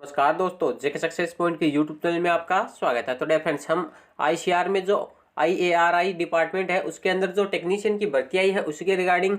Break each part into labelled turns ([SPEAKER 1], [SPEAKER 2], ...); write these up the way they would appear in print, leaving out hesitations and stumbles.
[SPEAKER 1] नमस्कार दोस्तों, जेके success point के यूट्यूब चैनल में आपका स्वागत है। तो डे फ्रेंड्स, हम आईसीआर में जो आईएआरआई डिपार्टमेंट है उसके अंदर जो टेक्नीशियन की भर्ती आई है उसके रिगार्डिंग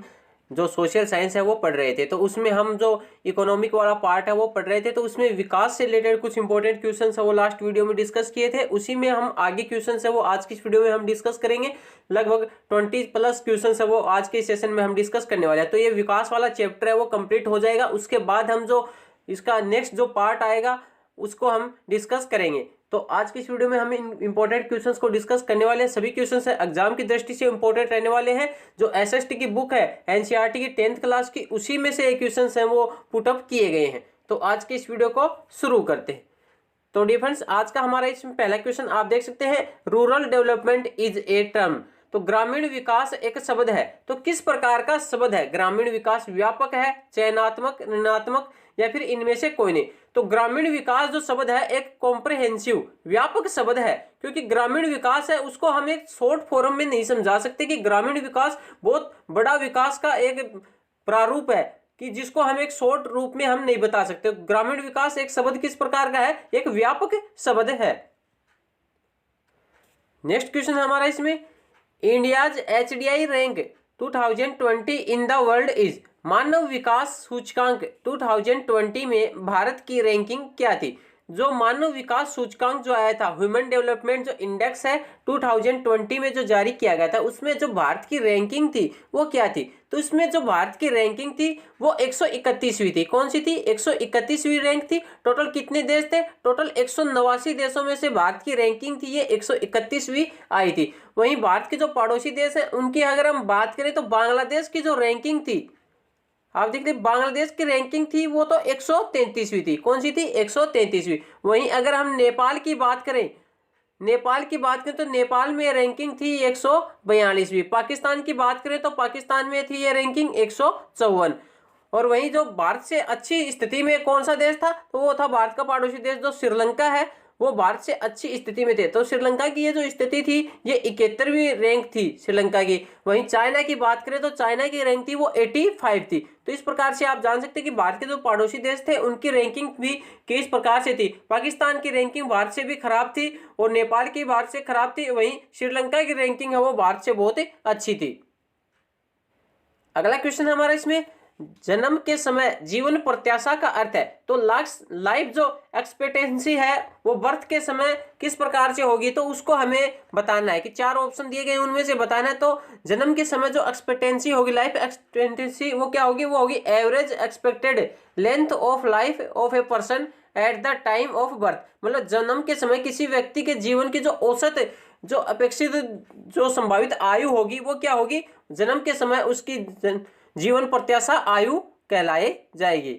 [SPEAKER 1] जो सोशल साइंस है वो पढ़ रहे थे। तो उसमें हम जो इकोनॉमिक वाला पार्ट है वो पढ़ रहे थे। तो उसमें विकास से रिलेटेड कुछ इंपॉर्टेंट क्वेश्चन है वो लास्ट वीडियो में डिस्कस किए थे। उसी में हम आगे क्वेश्चन है वो आज की इस वीडियो में हम डिस्कस करेंगे। लगभग 20+ क्वेश्चन है वो आज के सेशन में हम डिस्कस करने वाले हैं। तो ये विकास वाला चैप्टर है वो कंप्लीट हो जाएगा। उसके बाद हम जो इसका नेक्स्ट जो पार्ट आएगा उसको हम डिस्कस करेंगे। तो आज की इस वीडियो में हम इन इंपॉर्टेंट क्वेश्चंस को डिस्कस करने वाले हैं। सभी क्वेश्चंस एग्जाम की दृष्टि से इंपॉर्टेंट रहने वाले हैं। जो एसएसटी की बुक है एनसीईआरटी की 10th क्लास की, उसी में से ये क्वेश्चंस हैं वो पुटअप किए गए हैं। तो आज की इस वीडियो को शुरू करते हैं। तो डियर फ्रेंड्स, आज का हमारा इसमें पहला क्वेश्चन आप देख सकते हैं, rural development is a term. तो ग्रामीण विकास एक शब्द है। तो किस प्रकार का शब्द है? ग्रामीण विकास व्यापक है, चयनात्मक, ऋणात्मक या फिर इनमें से कोई नहीं। तो ग्रामीण विकास जो शब्द है एक कॉम्प्रिहेंसिव व्यापक शब्द है, क्योंकि ग्रामीण विकास है उसको हम एक शॉर्ट फॉर्म में नहीं समझा सकते कि ग्रामीण विकास बहुत बड़ा विकास का एक प्रारूप है कि जिसको हम एक शॉर्ट रूप में हम नहीं बता सकते। ग्रामीण विकास एक शब्द किस प्रकार का है? एक व्यापक शब्द है। नेक्स्ट क्वेश्चन हमारा इसमें, India's HDI rank 2020 in the world is. मानव विकास सूचकांक 2020 में भारत की रैंकिंग क्या थी? जो मानव विकास सूचकांक जो आया था, ह्यूमन डेवलपमेंट जो इंडेक्स है 2020 में जो जारी किया गया था, उसमें जो भारत की रैंकिंग थी वो क्या थी? तो इसमें जो भारत की रैंकिंग थी वो 131वीं थी। कौन सी थी? 131वीं रैंक थी। टोटल कितने देश थे? टोटल 189 देशों में से भारत की रैंकिंग थी ये 131वीं आई थी। वहीं भारत के जो पड़ोसी देश हैं उनकी अगर हम बात करें तो बांग्लादेश की जो रैंकिंग थी, आप देखते हैं बांग्लादेश की रैंकिंग थी वो तो 133वीं थी। कौन सी थी? 133वीं। वहीं अगर हम नेपाल की बात करें, तो नेपाल में रैंकिंग थी 142वीं। पाकिस्तान की बात करें तो पाकिस्तान में थी ये रैंकिंग 154। और वहीं जो भारत से अच्छी स्थिति में कौन सा देश था? तो वो था भारत का पड़ोसी देश जो श्रीलंका है, वो भारत से अच्छी स्थिति में थे। तो श्रीलंका की ये जो स्थिति थी ये 71वीं रैंक थी श्रीलंका की। वहीं चाइना की बात करें तो चाइना की रैंक थी वो 85 थी। तो इस प्रकार से आप जान सकते हैं कि भारत के जो पड़ोसी देश थे उनकी रैंकिंग भी किस प्रकार से थी। पाकिस्तान की रैंकिंग भारत से भी खराब थी और नेपाल की भारत से खराब थी। वहीं श्रीलंका की रैंकिंग है वो भारत से बहुत अच्छी थी। अगला क्वेश्चन हमारा इसमें, जन्म के समय जीवन प्रत्याशा का अर्थ है। तो लाइफ जो एक्सपेक्टेंसी है वो बर्थ के समय किस प्रकार से होगी? तो उसको हमें बताना है कि 4 ऑप्शन दिए गए उनमें से बताना है। तो जन्म के समय जो एक्सपेक्टेंसी होगी, लाइफ एक्सपेक्टेंसी, वो क्या होगी? वो होगी average expected length of life of a person at the time of birth. मतलब जन्म के समय किसी व्यक्ति के जीवन की जो औसत, जो अपेक्षित, जो संभावित आयु होगी वो क्या होगी? जन्म के समय उसकी जीवन प्रत्याशा आयु कहलाए जाएगी।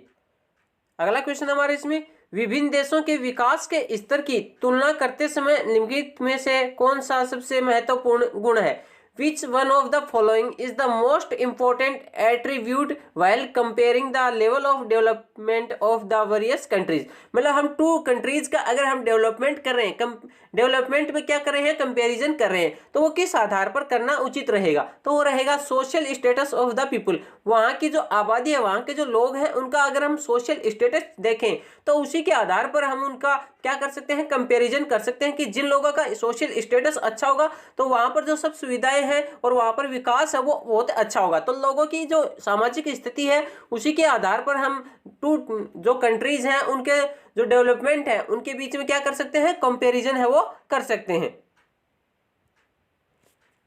[SPEAKER 1] अगला क्वेश्चन हमारे इसमें, विभिन्न देशों के विकास के स्तर की तुलना करते समय निम्नलिखित में से कौन सा सबसे महत्वपूर्ण गुण है? Which one of the following is the most important attribute while comparing the level of development of the various countries? मतलब हम 2 कंट्रीज का अगर हम डेवलपमेंट कर रहे हैं, डेवलपमेंट में क्या कर रहे हैं? कंपैरिजन कर रहे हैं। तो वो किस आधार पर करना उचित रहेगा? तो वो रहेगा social status of the people. वहाँ की जो आबादी है, वहाँ के जो लोग हैं, उनका अगर हम सोशल स्टेटस देखें तो उसी के आधार पर हम उनका क्या कर सकते हैं? कंपैरिजन कर सकते हैं कि जिन लोगों का सोशल स्टेटस अच्छा होगा तो वहाँ पर जो सब सुविधाएं हैं और वहाँ पर विकास है वो बहुत अच्छा होगा। तो लोगों की जो सामाजिक स्थिति है उसी के आधार पर हम 2 जो कंट्रीज हैं उनके जो डेवलपमेंट है उनके बीच में क्या कर सकते हैं? कंपैरिजन है वो कर सकते हैं।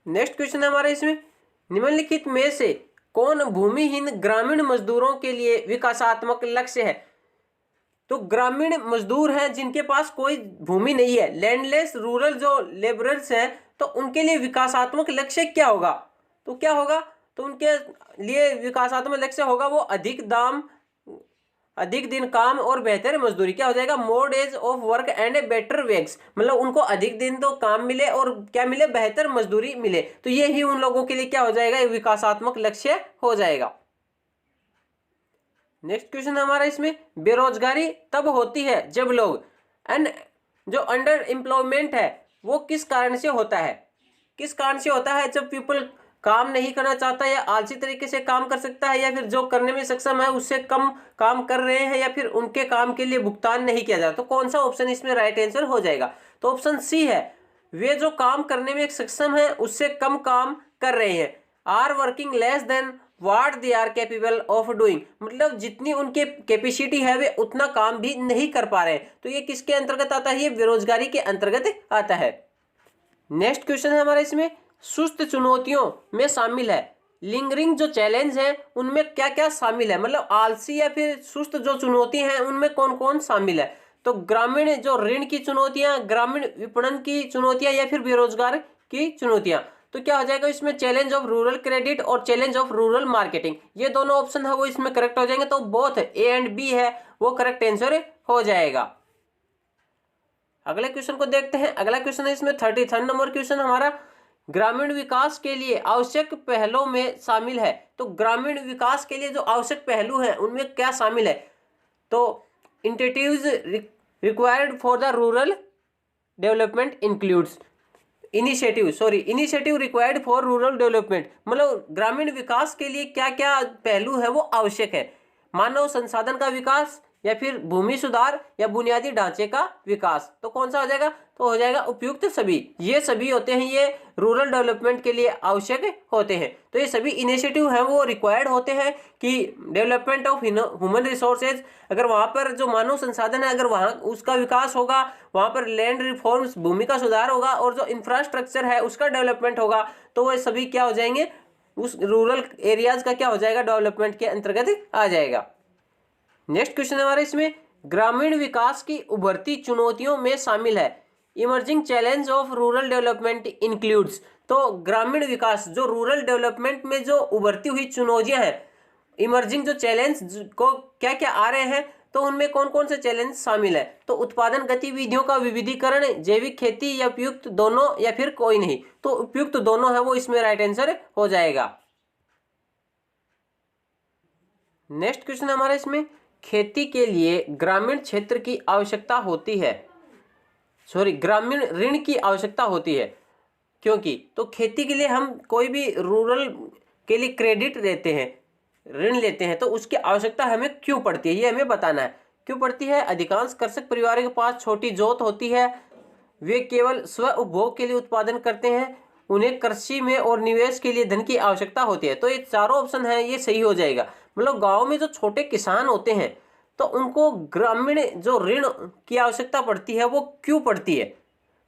[SPEAKER 1] नेक्स्ट क्वेश्चन है हमारा इसमें, निम्नलिखित में से कौन भूमिहीन ग्रामीण मजदूरों के लिए विकासात्मक लक्ष्य है? तो ग्रामीण मजदूर हैं जिनके पास कोई भूमि नहीं है, लैंडलेस रूरल जो लेबरर्स हैं, तो उनके लिए विकासात्मक लक्ष्य क्या होगा? तो क्या होगा? तो उनके लिए विकासात्मक लक्ष्य होगा वो अधिक दाम, अधिक दिन काम और बेहतर मजदूरी। क्या हो जाएगा? More days of work and a better ways. मतलब उनको अधिक दिन तो काम मिले और क्या मिले? बेहतर मजदूरी मिले। तो ये ही उन लोगों के लिए क्या हो जाएगा? विकासात्मक लक्ष्य हो जाएगा। नेक्स्ट क्वेश्चन हमारा इसमें, बेरोजगारी तब होती है जब लोग जो अंडर एम्प्लॉयमेंट है वो किस कारण से होता है? किस कारण से होता है? जब पीपल काम नहीं करना चाहता या आलसी तरीके से काम कर सकता है, या फिर जो करने में सक्षम है उससे कम काम कर रहे हैं, या फिर उनके काम के लिए भुगतान नहीं किया जाता। तो कौन सा ऑप्शन इसमें राइट आंसर हो जाएगा? तो ऑप्शन सी है, वे जो काम करने में सक्षम है उससे कम काम कर रहे हैं। Are working less than what they are capable of doing, मतलब जितनी उनके कैपेसिटी है वे उतना काम भी नहीं कर पा रहे हैं। तो ये किसके अंतर्गत आता है? ये बेरोजगारी के अंतर्गत आता है। नेक्स्ट क्वेश्चन है हमारा इसमें, सुस्त चुनौतियों में शामिल है, लिंगरिंग जो चैलेंज है उनमें क्या क्या शामिल है, मतलब आलसी या फिर सुस्त जो चुनौती हैं उनमें कौन कौन शामिल है? तो ग्रामीण जो ऋण की चुनौतियां, ग्रामीण विपणन की चुनौतियां, या फिर बेरोजगार की चुनौतियां। तो क्या हो जाएगा इसमें? चैलेंज ऑफ रूरल क्रेडिट और चैलेंज ऑफ रूरल मार्केटिंग, ये दोनों ऑप्शन है वो इसमें करेक्ट हो जाएंगे। तो बोथ ए एंड बी है वो करेक्ट आंसर हो जाएगा। अगले क्वेश्चन को देखते हैं। अगला क्वेश्चन है इसमें 33 नंबर क्वेश्चन हमारा, ग्रामीण विकास के लिए आवश्यक पहलों में शामिल है। तो ग्रामीण विकास के लिए जो आवश्यक पहलू हैं उनमें क्या शामिल है? तो initiatives required for the rural development includes initiative required for rural development, मतलब ग्रामीण विकास के लिए क्या क्या पहलू है वो आवश्यक है? मानव संसाधन का विकास, या फिर भूमि सुधार, या बुनियादी ढांचे का विकास। तो कौन सा हो जाएगा? तो हो जाएगा उपयुक्त सभी। ये सभी होते हैं, ये रूरल डेवलपमेंट के लिए आवश्यक होते हैं। तो ये सभी इनिशिएटिव हैं वो रिक्वायर्ड होते हैं कि डेवलपमेंट ऑफ ह्यूमन रिसोर्सेज, अगर वहाँ पर जो मानव संसाधन है अगर वहाँ उसका विकास होगा, वहाँ पर लैंड रिफॉर्म्स भूमि का सुधार होगा, और जो इंफ्रास्ट्रक्चर है उसका डेवलपमेंट होगा, तो वह सभी क्या हो जाएंगे? उस रूरल एरियाज का क्या हो जाएगा? डेवलपमेंट के अंतर्गत आ जाएगा। नेक्स्ट क्वेश्चन हमारे इसमें, ग्रामीण विकास की उभरती चुनौतियों में शामिल है, emerging challenge of rural development includes. तो ग्रामीण विकास जो रूरल डेवलपमेंट में जो उभरती हुई चुनौतियां हैं, इमर्जिंग जो चैलेंज को क्या क्या आ रहे हैं, तो उनमें कौन कौन से चैलेंज शामिल है? तो उत्पादन गतिविधियों का विविधीकरण, जैविक खेती, या उपयुक्त दोनों, या फिर कोई नहीं। तो उपयुक्त दोनों है वो इसमें राइट आंसर हो जाएगा। नेक्स्ट क्वेश्चन हमारे इसमें, खेती के लिए ग्रामीण क्षेत्र की आवश्यकता होती है, ग्रामीण ऋण की आवश्यकता होती है, क्योंकि तो खेती के लिए हम कोई भी रूरल के लिए क्रेडिट लेते हैं, ऋण लेते हैं, तो उसकी आवश्यकता हमें क्यों पड़ती है ये हमें बताना है। क्यों पड़ती है? अधिकांश कृषक परिवारों के पास छोटी जोत होती है, वे केवल स्व उपभोग के लिए उत्पादन करते हैं, उन्हें कृषि में और निवेश के लिए धन की आवश्यकता होती है। तो ये चारों ऑप्शन है ये सही हो जाएगा। मतलब गाँव में जो छोटे किसान होते हैं तो उनको ग्रामीण जो ऋण की आवश्यकता पड़ती है वो क्यों पड़ती है?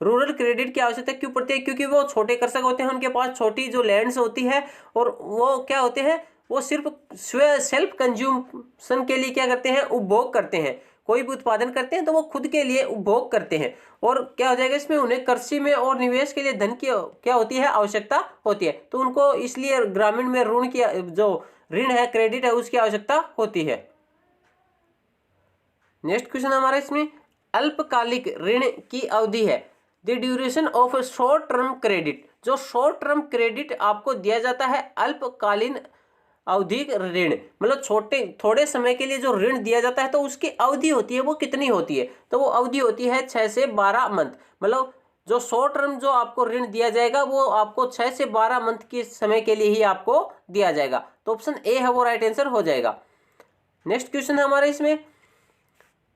[SPEAKER 1] रूरल क्रेडिट की आवश्यकता क्यों पड़ती है? क्योंकि वो छोटे कृषक होते हैं, उनके पास छोटी जो लैंड्स होती है, और वो क्या होते हैं, वो सिर्फ सेल्फ कंज्यूमशन के लिए क्या करते हैं? उपभोग करते हैं। कोई भी उत्पादन करते हैं तो वो खुद के लिए उपभोग करते हैं, और क्या हो जाएगा इसमें? उन्हें कृषि में और निवेश के लिए धन की क्या होती है? आवश्यकता होती है। तो उनको इसलिए ग्रामीण में ऋण की जो ऋण है, क्रेडिट है, उसकी आवश्यकता होती है। नेक्स्ट क्वेश्चन हमारा इसमें, अल्पकालिक ऋण की अवधि है, the duration of short term credit. जो शॉर्ट टर्म क्रेडिट आपको दिया जाता है, अल्पकालीन अवधि ऋण, मतलब थोड़े समय के लिए जो ऋण दिया जाता है, तो उसकी अवधि होती है वो कितनी होती है? तो वो अवधि होती है 6 से 12 मंथ। मतलब जो शॉर्ट टर्म जो आपको ऋण दिया जाएगा वो आपको 6 से 12 मंथ के समय के लिए ही आपको दिया जाएगा। तो ऑप्शन ए है वो राइट आंसर हो जाएगा। नेक्स्ट क्वेश्चन है हमारे इसमें,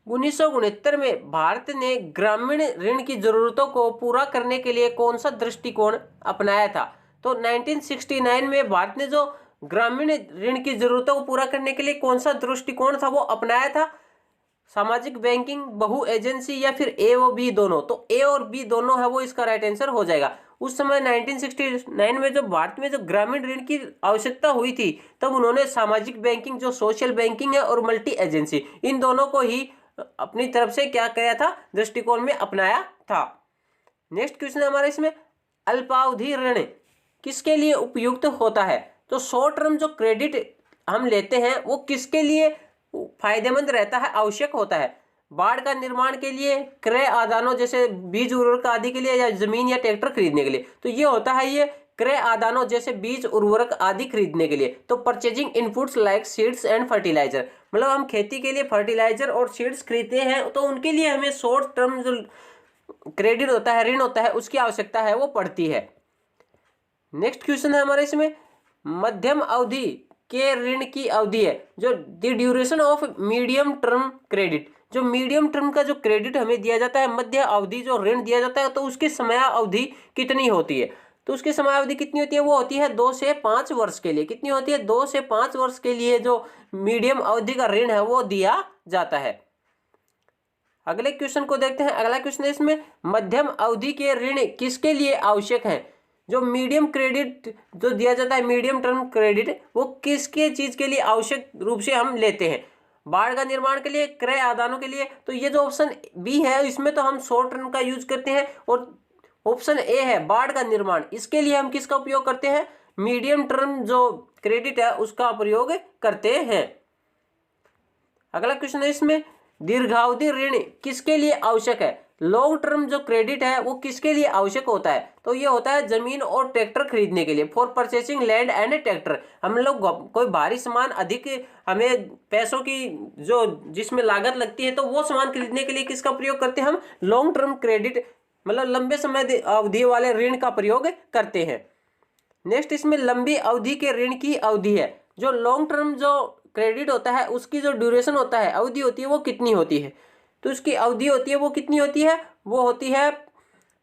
[SPEAKER 1] 1969 में भारत ने ग्रामीण ऋण की जरूरतों को पूरा करने के लिए कौन सा दृष्टिकोण अपनाया था? तो 1969 में भारत ने जो ग्रामीण ऋण की जरूरतों को पूरा करने के लिए कौन सा दृष्टिकोण था वो अपनाया था? सामाजिक बैंकिंग, बहु एजेंसी, या फिर ए और बी दोनों? तो ए और बी दोनों है वो इसका राइट आंसर हो जाएगा। उस समय 1969 में जो भारत में जो ग्रामीण ऋण की आवश्यकता हुई थी, तब उन्होंने सामाजिक बैंकिंग, जो सोशल बैंकिंग है, और मल्टी एजेंसी, इन दोनों को ही अपनी तरफ से क्या किया था? दृष्टिकोण में अपनाया था। नेक्स्ट क्वेश्चन हमारे इसमें, अल्पावधि ऋण किसके लिए उपयुक्त होता है? तो शॉर्ट टर्म जो क्रेडिट हम लेते हैं वो किसके लिए फायदेमंद रहता है, आवश्यक होता है? बाढ़ का निर्माण के लिए, क्रय आदानों जैसे बीज उर्वरक आदि के लिए, या जमीन या ट्रैक्टर खरीदने के लिए? तो ये होता है ये क्रय आदानों जैसे बीज उर्वरक आदि खरीदने के लिए। तो purchasing inputs like seeds and fertiliser, मतलब हम खेती के लिए फर्टिलाइजर और सीड्स खरीदते हैं, तो उनके लिए हमें शॉर्ट टर्म जो क्रेडिट होता है, ऋण होता है, उसकी आवश्यकता है वो पड़ती है। नेक्स्ट क्वेश्चन है हमारे इसमें, मध्यम अवधि के ऋण की अवधि है जो the duration of medium term credit, जो मीडियम टर्म का जो क्रेडिट हमें दिया जाता है, मध्य अवधि जो ऋण दिया जाता है, तो उसकी समय अवधि कितनी होती है? तो उसकी समय अवधि कितनी होती है? वो होती है 2 से 5 वर्ष के लिए। कितनी होती है? 2 से 5 वर्ष के लिए जो मीडियम अवधि का ऋण है वो दिया जाता है। अगले क्वेश्चन को देखते हैं। अगला क्वेश्चन है इसमें, मध्यम अवधि के ऋण किसके लिए आवश्यक है? जो मीडियम क्रेडिट जो दिया जाता है, मीडियम टर्म क्रेडिट, वो किसके चीज के लिए आवश्यक रूप से हम लेते हैं? बाढ़ का निर्माण के लिए, क्रय आदानों के लिए। तो ये जो ऑप्शन बी है इसमें तो हम शॉर्ट टर्म का यूज करते हैं, और ऑप्शन ए है बाढ़ का निर्माण, इसके लिए हम किसका उपयोग करते हैं? मीडियम टर्म जो क्रेडिट है उसका प्रयोग करते हैं। अगला क्वेश्चन है इसमें, दीर्घावधि ऋण किसके लिए आवश्यक है? लॉन्ग टर्म जो क्रेडिट है वो किसके लिए आवश्यक होता है? तो ये होता है जमीन और ट्रैक्टर खरीदने के लिए, for purchasing land and tractor. हम लोग कोई भारी सामान, अधिक हमें पैसों की जो जिसमें लागत लगती है, तो वो सामान खरीदने के लिए किसका प्रयोग करते हैं? हम लॉन्ग टर्म क्रेडिट, मतलब लंबे समय अवधि वाले ऋण का प्रयोग करते हैं। नेक्स्ट इसमें, लंबी अवधि के ऋण की अवधि है। जो लॉन्ग टर्म जो क्रेडिट होता है उसकी जो ड्यूरेशन होता है, अवधि होती है, वो कितनी होती है? तो उसकी अवधि होती है वो कितनी होती है? वो होती है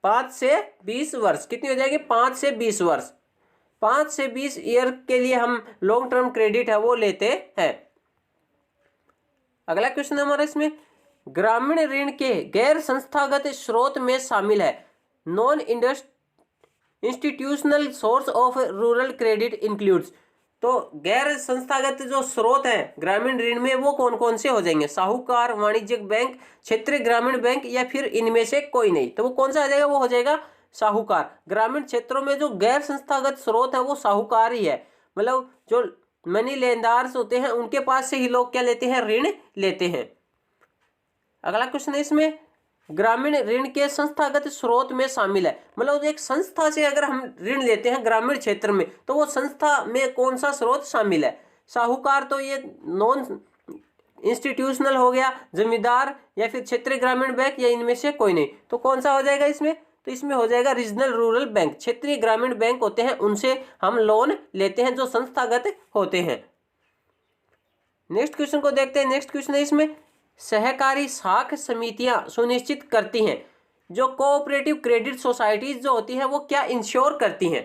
[SPEAKER 1] 5 से 20 वर्ष। कितनी हो जाएगी? 5 से 20 वर्ष। 5 से 20 ईयर के लिए हम लॉन्ग टर्म क्रेडिट है वो लेते हैं। अगला क्वेश्चन हमारा इसमें, ग्रामीण ऋण के गैर संस्थागत स्रोत में शामिल है। Non institutional source of rural credit includes. तो गैर संस्थागत जो स्रोत हैं ग्रामीण ऋण में वो कौन कौन से हो जाएंगे? साहूकार, वाणिज्यिक बैंक, क्षेत्रीय ग्रामीण बैंक, या फिर इनमें से कोई नहीं। तो वो कौन सा आ जाएगा? वो हो जाएगा साहूकार। ग्रामीण क्षेत्रों में जो गैर संस्थागत स्रोत है वो साहूकार ही है, मतलब जो मनी लेनदार्स होते हैं उनके पास से ही लोग क्या लेते हैं? ऋण लेते हैं। अगला क्वेश्चन है इसमें, ग्रामीण ऋण के संस्थागत स्रोत में शामिल है, मतलब एक संस्था से अगर हम ऋण लेते हैं ग्रामीण क्षेत्र में, तो वो संस्था में कौन सा स्रोत शामिल है? साहूकार तो ये नॉन इंस्टीट्यूशनल हो गया, जमींदार या फिर क्षेत्रीय ग्रामीण बैंक, या इनमें से कोई नहीं। तो कौन सा हो जाएगा इसमें? तो इसमें हो जाएगा रीजनल रूरल बैंक। क्षेत्रीय ग्रामीण बैंक होते हैं उनसे हम लोन लेते हैं जो संस्थागत होते हैं। नेक्स्ट क्वेश्चन को देखते हैं। नेक्स्ट क्वेश्चन है इसमें, सहकारी साख समितियां सुनिश्चित करती हैं, जो कोऑपरेटिव क्रेडिट सोसाइटीज जो होती हैं वो क्या इंश्योर करती हैं?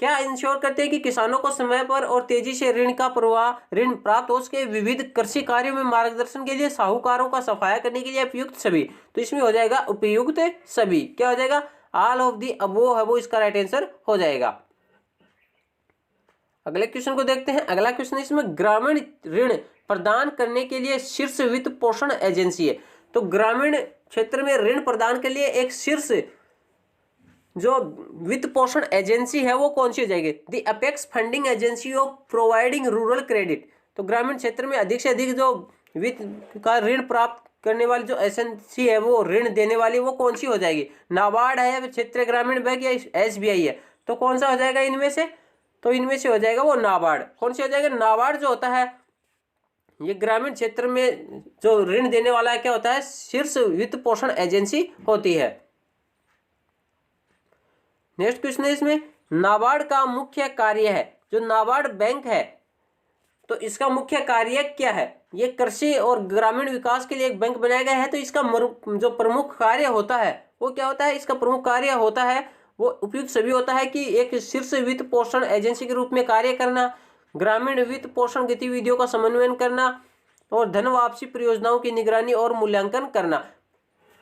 [SPEAKER 1] क्या इंश्योर करते हैं कि किसानों को समय पर और तेजी से ऋण का प्रवाह, ऋण प्राप्त हो सके। विविध कृषि कार्यों में मार्गदर्शन के लिए साहूकारों का सफाया करने के लिए उपयुक्त सभी। तो इसमें हो जाएगा उपयुक्त सभी। क्या हो जाएगा? ऑल ऑफ दी अबोव है वो इसका राइट आंसर हो जाएगा। अगले क्वेश्चन को देखते हैं। अगला क्वेश्चन इसमें, ग्रामीण ऋण प्रदान करने के लिए शीर्ष वित्त पोषण एजेंसी है। तो ग्रामीण क्षेत्र में ऋण प्रदान के लिए एक शीर्ष जो वित्त पोषण एजेंसी है वो कौन सी हो जाएगी? The apex funding agency of providing rural credit. तो ग्रामीण क्षेत्र में अधिक से अधिक जो वित्त का ऋण प्राप्त करने वाली जो एजेंसी है वो ऋण देने वाली, वो कौन सी हो जाएगी? नाबार्ड है या क्षेत्रीय ग्रामीण बैंक या SBI है? तो कौन सा हो जाएगा इनमें से? तो इनमें से हो जाएगा वो नाबार्ड। कौन सी हो जाएगा? नाबार्ड जो होता है ये ग्रामीण क्षेत्र में जो ऋण देने वाला है क्या होता है? शीर्ष वित्त पोषण एजेंसी होती है। नेक्स्ट क्वेश्चन है इसमें, नाबार्ड का मुख्य कार्य है। जो नाबार्ड बैंक है तो इसका मुख्य कार्य क्या है? ये कृषि और ग्रामीण विकास के लिए एक बैंक बनाया गया है। तो इसका जो प्रमुख कार्य होता है वो क्या होता है? इसका प्रमुख कार्य होता है वो उपयुक्त सभी होता है कि एक शीर्ष वित्त पोषण एजेंसी के रूप में कार्य करना, ग्रामीण वित्त पोषण गतिविधियों का समन्वयन करना, और धन वापसी परियोजनाओं की निगरानी और मूल्यांकन करना।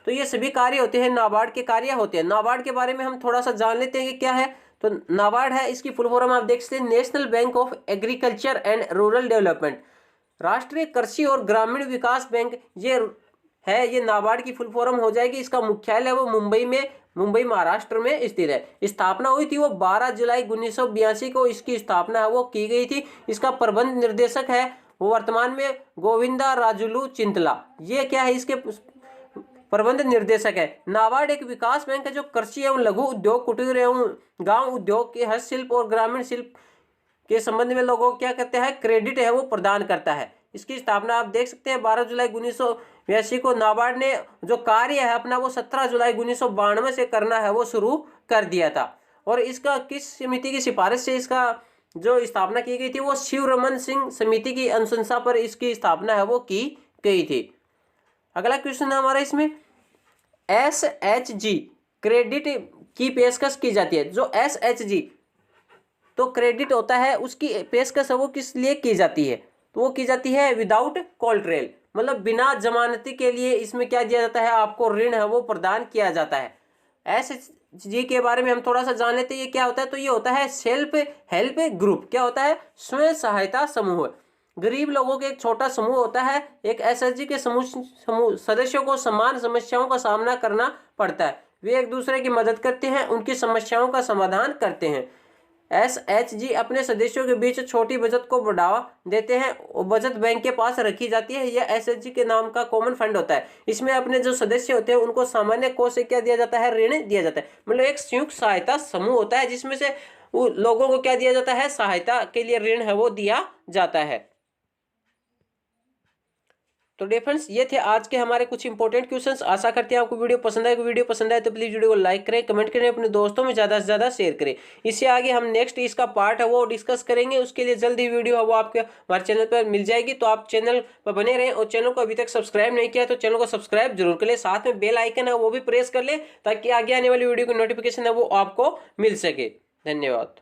[SPEAKER 1] तो ये सभी कार्य होते हैं, नाबार्ड के कार्य होते हैं। नाबार्ड के बारे में हम थोड़ा सा जान लेते हैं कि क्या है। तो नाबार्ड है, इसकी फुल फॉर्म आप देख सकते हैं, national bank of agriculture and rural development. राष्ट्रीय कृषि और ग्रामीण विकास बैंक ये है, ये नाबार्ड की फुल फॉर्म हो जाएगी। इसका मुख्यालय वो मुंबई महाराष्ट्र में स्थित है। स्थापना हुई थी वो 12 जुलाई 1982 को इसकी स्थापना है वो की गई थी। इसका प्रबंध निर्देशक है वो वर्तमान में गोविंदा राजुलू चिंतला, ये क्या है? इसके प्रबंध निर्देशक है। नाबार्ड एक विकास बैंक है जो कृषि एवं लघु उद्योग, कुटीर एवं गांव उद्योग के हस्तशिल्प और ग्रामीण शिल्प के संबंध में लोगों को क्या करते हैं? क्रेडिट है वो प्रदान करता है। इसकी स्थापना आप देख सकते हैं 12 जुलाई 1982 को। नाबार्ड ने जो कार्य है अपना वो 17 जुलाई 1992 से करना है वो शुरू कर दिया था। और इसका किस समिति की सिफारिश से इसका जो स्थापना की गई थी, वो शिवरमन सिंह समिति की अनुशंसा पर इसकी स्थापना है वो की गई थी। अगला क्वेश्चन है हमारा इसमें, SHG क्रेडिट की पेशकश की जाती है। जो SHG तो क्रेडिट होता है, उसकी पेशकश वो किस लिए की जाती है, तो वो की जाती है विदाउट कोलेटरल, मतलब बिना जमानती के लिए इसमें क्या दिया जाता है, आपको ऋण है वो प्रदान किया जाता है। SHG के बारे में हम थोड़ा सा जान लेते हैं, ये क्या होता है, तो ये होता है सेल्फ हेल्प ग्रुप। क्या होता है, स्वयं सहायता समूह। गरीब लोगों के एक छोटा समूह होता है। एक SHG के समूह सदस्यों को समान समस्याओं का सामना करना पड़ता है, वे एक दूसरे की मदद करते हैं, उनकी समस्याओं का समाधान करते हैं। SHG अपने सदस्यों के बीच छोटी बचत को बढ़ावा देते हैं और बचत बैंक के पास रखी जाती है। यह SHG के नाम का कॉमन फंड होता है। इसमें अपने जो सदस्य होते हैं उनको सामान्य कोष से क्या दिया जाता है, ऋण दिया जाता है। मतलब एक संयुक्त सहायता समूह होता है जिसमें से वो लोगों को क्या दिया जाता है, सहायता के लिए ऋण है वो दिया जाता है। तो डियर फ्रेंड्स, ये थे आज के हमारे कुछ इंपॉर्टेंट क्वेश्चंस। आशा करते हैं आपको वीडियो पसंद आएगा। वीडियो पसंद आए तो प्लीज वीडियो को लाइक करें, कमेंट करें, अपने दोस्तों में ज़्यादा से ज़्यादा शेयर करें। इससे आगे हम नेक्स्ट इसका पार्ट है वो डिस्कस करेंगे। उसके लिए जल्द ही वीडियो है वो आपके हमारे चैनल पर मिल जाएगी। तो आप चैनल पर बने रहें और चैनल को अभी तक सब्सक्राइब नहीं किया तो चैनल को सब्सक्राइब जरूर कर ले। साथ में बेल आइकन है वो भी प्रेस कर ले ताकि आगे आने वाली वीडियो की नोटिफिकेशन है वो आपको मिल सके। धन्यवाद।